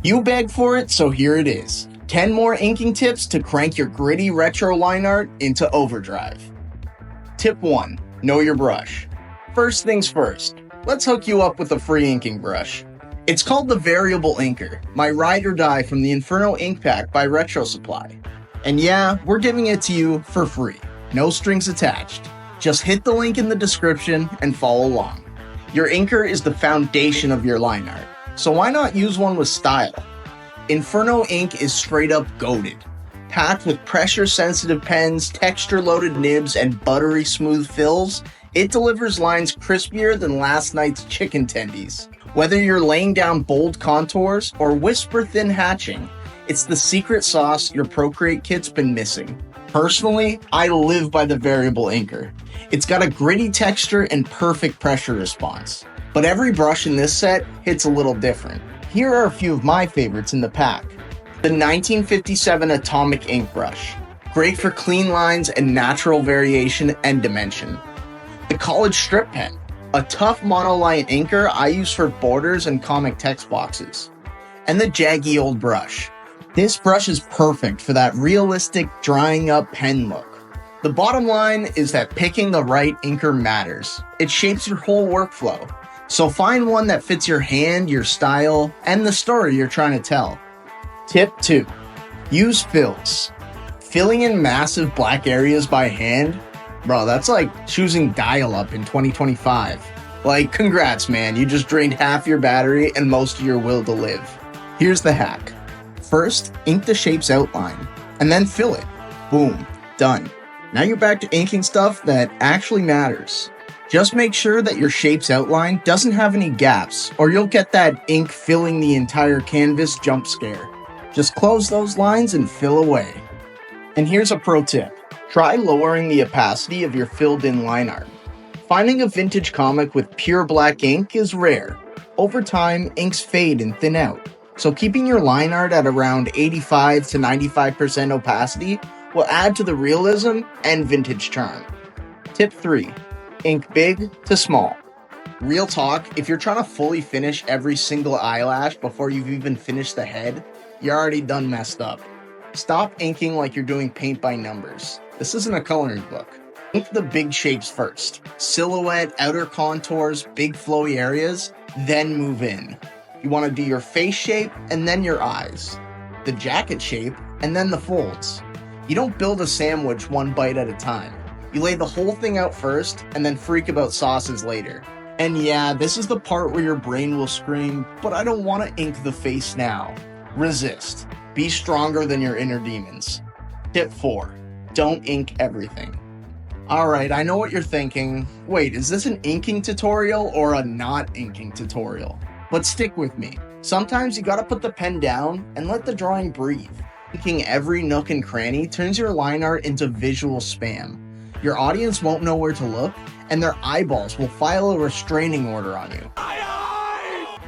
You begged for it, so here it is. 10 more inking tips to crank your gritty retro line art into overdrive. Tip 1. Know your brush. First things first, let's hook you up with a free inking brush. It's called the Variable Inker, my ride or die from the Inferno ink pack by RetroSupply. And yeah, we're giving it to you for free. No strings attached. Just hit the link in the description and follow along. Your inker is the foundation of your line art, so why not use one with style? Inferno ink is straight up goated. Packed with pressure-sensitive pens, texture-loaded nibs, and buttery smooth fills, it delivers lines crispier than last night's chicken tendies. Whether you're laying down bold contours or whisper-thin hatching, it's the secret sauce your Procreate kit's been missing. Personally, I live by the Variable Inker. It's got a gritty texture and perfect pressure response. But every brush in this set hits a little different. Here are a few of my favorites in the pack. The 1957 Atomic Ink Brush. Great for clean lines and natural variation and dimension. The College Strip Pen. A tough monoline inker I use for borders and comic text boxes. And the Jaggy Old Brush. This brush is perfect for that realistic drying up pen look. The bottom line is that picking the right inker matters. It shapes your whole workflow. So find one that fits your hand, your style, and the story you're trying to tell. Tip 2. Use fills. Filling in massive black areas by hand? Bro, that's like choosing dial-up in 2025. Like, congrats man, you just drained half your battery and most of your will to live. Here's the hack. First, ink the shape's outline, and then fill it. Boom, done. Now you're back to inking stuff that actually matters. Just make sure that your shape's outline doesn't have any gaps, or you'll get that ink filling the entire canvas jump scare. Just close those lines and fill away. And here's a pro tip. Try lowering the opacity of your filled-in line art. Finding a vintage comic with pure black ink is rare. Over time, inks fade and thin out. So keeping your line art at around 85 to 95% opacity will add to the realism and vintage charm. Tip 3. Ink big to small. Real talk, if you're trying to fully finish every single eyelash before you've even finished the head, you're already done messed up. Stop inking like you're doing paint by numbers. This isn't a coloring book. Ink the big shapes first. Silhouette, outer contours, big flowy areas, then move in. You want to do your face shape and then your eyes. The jacket shape and then the folds. You don't build a sandwich one bite at a time. You lay the whole thing out first and then freak about sauces later. And yeah, this is the part where your brain will scream, but I don't want to ink the face now. Resist. Be stronger than your inner demons. Tip 4. Don't ink everything. Alright, I know what you're thinking. Wait, is this an inking tutorial or a not inking tutorial? But stick with me. Sometimes you gotta put the pen down and let the drawing breathe. Inking every nook and cranny turns your line art into visual spam. Your audience won't know where to look, and their eyeballs will file a restraining order on you.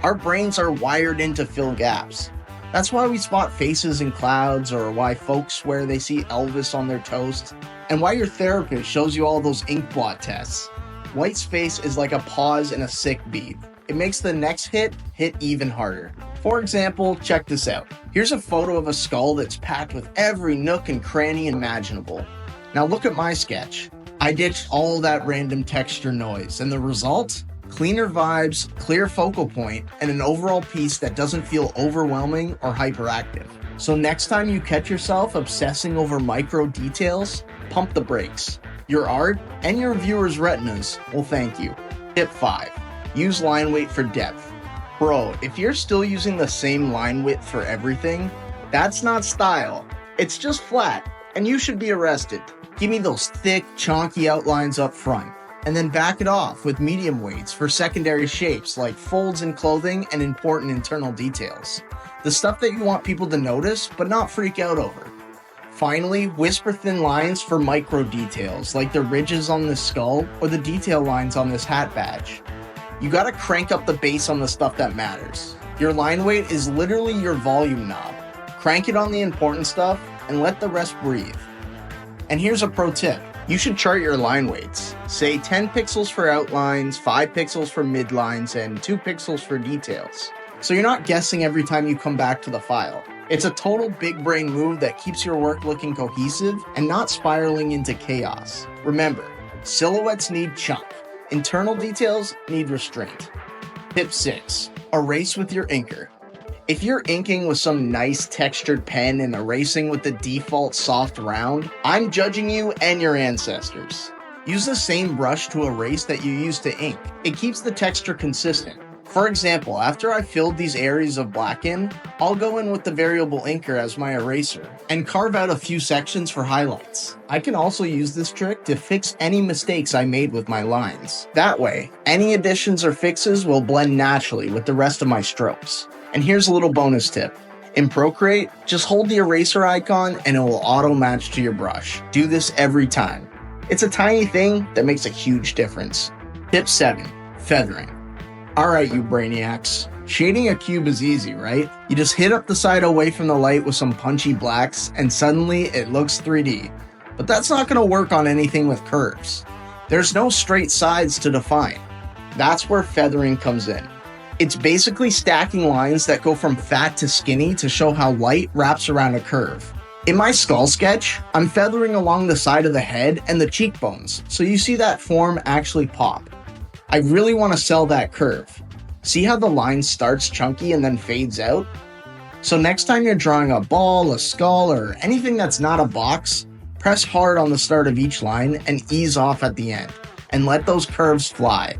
Our brains are wired in to fill gaps. That's why we spot faces in clouds, or why folks swear they see Elvis on their toast, and why your therapist shows you all those ink blot tests. White space is like a pause in a sick beat. It makes the next hit even harder. For example, check this out. Here's a photo of a skull that's packed with every nook and cranny imaginable. Now look at my sketch. I ditched all that random texture noise, and the result? Cleaner vibes, clear focal point, and an overall piece that doesn't feel overwhelming or hyperactive. So next time you catch yourself obsessing over micro details, pump the brakes. Your art and your viewers' retinas will thank you. Tip 5. Use line weight for depth. Bro, if you're still using the same line width for everything, that's not style. It's just flat, and you should be arrested. Give me those thick, chonky outlines up front, and then back it off with medium weights for secondary shapes like folds in clothing and important internal details. The stuff that you want people to notice, but not freak out over. Finally, whisper thin lines for micro details like the ridges on this skull or the detail lines on this hat badge. You gotta crank up the bass on the stuff that matters. Your line weight is literally your volume knob. Crank it on the important stuff and let the rest breathe. And here's a pro tip. You should chart your line weights. Say 10 pixels for outlines, 5 pixels for midlines, and 2 pixels for details. so you're not guessing every time you come back to the file. It's a total big brain move that keeps your work looking cohesive and not spiraling into chaos. Remember, silhouettes need chunk. Internal details need restraint. Tip 6. Erase with your inker. If you're inking with some nice textured pen and erasing with the default soft round, I'm judging you and your ancestors. Use the same brush to erase that you use to ink. It keeps the texture consistent. For example, after I filled these areas of black in, I'll go in with the variable inker as my eraser and carve out a few sections for highlights. I can also use this trick to fix any mistakes I made with my lines. That way, any additions or fixes will blend naturally with the rest of my strokes. And here's a little bonus tip. In Procreate, just hold the eraser icon and it will auto-match to your brush. Do this every time. It's a tiny thing that makes a huge difference. Tip 7. Feathering. Alright, you brainiacs. Shading a cube is easy, right? You just hit up the side away from the light with some punchy blacks and suddenly it looks 3D. But that's not going to work on anything with curves. There's no straight sides to define. That's where feathering comes in. It's basically stacking lines that go from fat to skinny to show how light wraps around a curve. In my skull sketch, I'm feathering along the side of the head and the cheekbones, so you see that form actually pop. I really want to sell that curve. See how the line starts chunky and then fades out? So next time you're drawing a ball, a skull, or anything that's not a box, press hard on the start of each line and ease off at the end, and let those curves fly.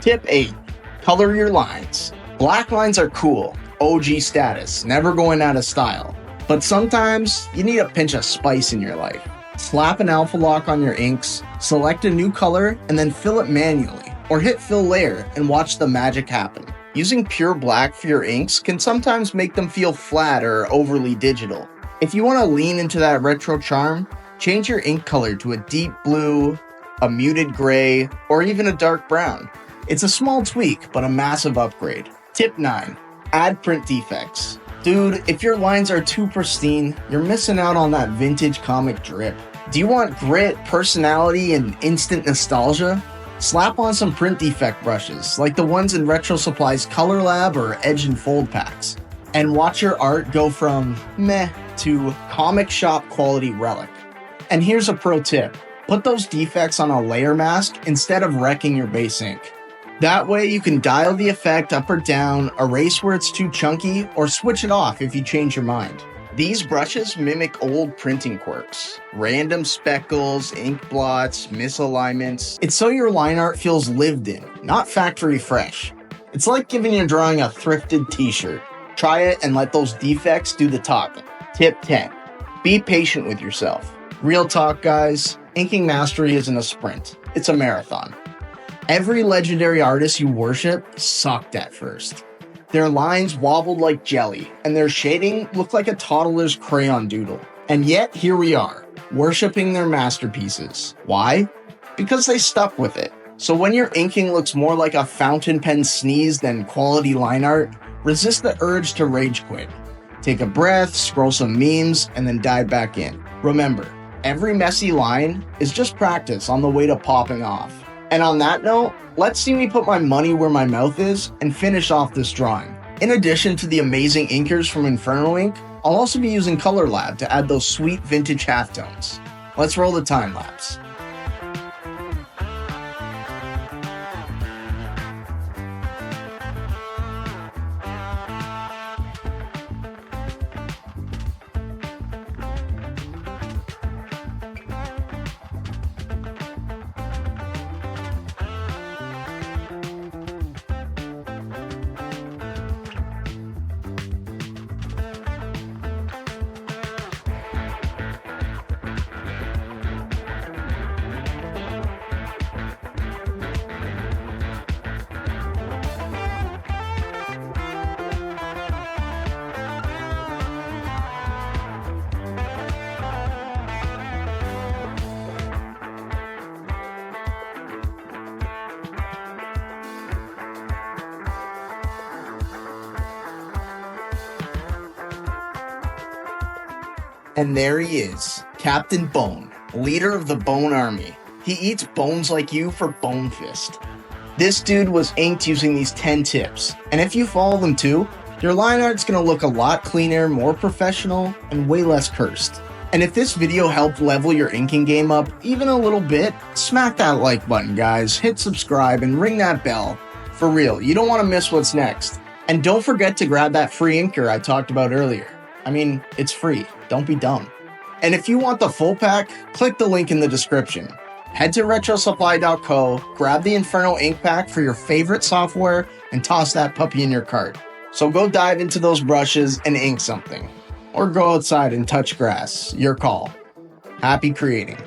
Tip 8. Color your lines. Black lines are cool, OG status, never going out of style. But sometimes you need a pinch of spice in your life. Slap an alpha lock on your inks, select a new color, and then fill it manually. Or hit fill layer and watch the magic happen. Using pure black for your inks can sometimes make them feel flat or overly digital. If you want to lean into that retro charm, change your ink color to a deep blue, a muted gray, or even a dark brown. It's a small tweak, but a massive upgrade. Tip 9. Add print defects. Dude, if your lines are too pristine, you're missing out on that vintage comic drip. Do you want grit, personality, and instant nostalgia? Slap on some print defect brushes, like the ones in RetroSupply's Color Lab or Edge and Fold packs, and watch your art go from meh to comic shop quality relic. And here's a pro tip. Put those defects on a layer mask instead of wrecking your base ink. That way you can dial the effect up or down, erase where it's too chunky, or switch it off if you change your mind. These brushes mimic old printing quirks. Random speckles, ink blots, misalignments. It's so your line art feels lived in, not factory fresh. It's like giving your drawing a thrifted t-shirt. Try it and let those defects do the talking. Tip 10. Be patient with yourself. Real talk, guys. Inking mastery isn't a sprint. It's a marathon. Every legendary artist you worship sucked at first. Their lines wobbled like jelly, and their shading looked like a toddler's crayon doodle. And yet, here we are, worshipping their masterpieces. Why? Because they stuck with it. So when your inking looks more like a fountain pen sneeze than quality line art, resist the urge to rage quit. Take a breath, scroll some memes, and then dive back in. Remember, every messy line is just practice on the way to popping off. And on that note, let's see me put my money where my mouth is and finish off this drawing. In addition to the amazing inkers from Inferno Ink, I'll also be using Color Lab to add those sweet vintage halftones. Let's roll the time lapse. And there he is, Captain Bone, leader of the Bone Army. He eats bones like you for Bone Fist. This dude was inked using these 10 tips, and if you follow them too, your line art's gonna look a lot cleaner, more professional, and way less cursed. And if this video helped level your inking game up even a little bit, smack that like button, guys, hit subscribe, and ring that bell. For real, you don't want to miss what's next. And don't forget to grab that free inker I talked about earlier. I mean, it's free, don't be dumb. And if you want the full pack, click the link in the description. Head to RetroSupply.co, grab the Inferno ink pack for your favorite software, and toss that puppy in your cart. So go dive into those brushes and ink something. Or go outside and touch grass. Your call. Happy creating.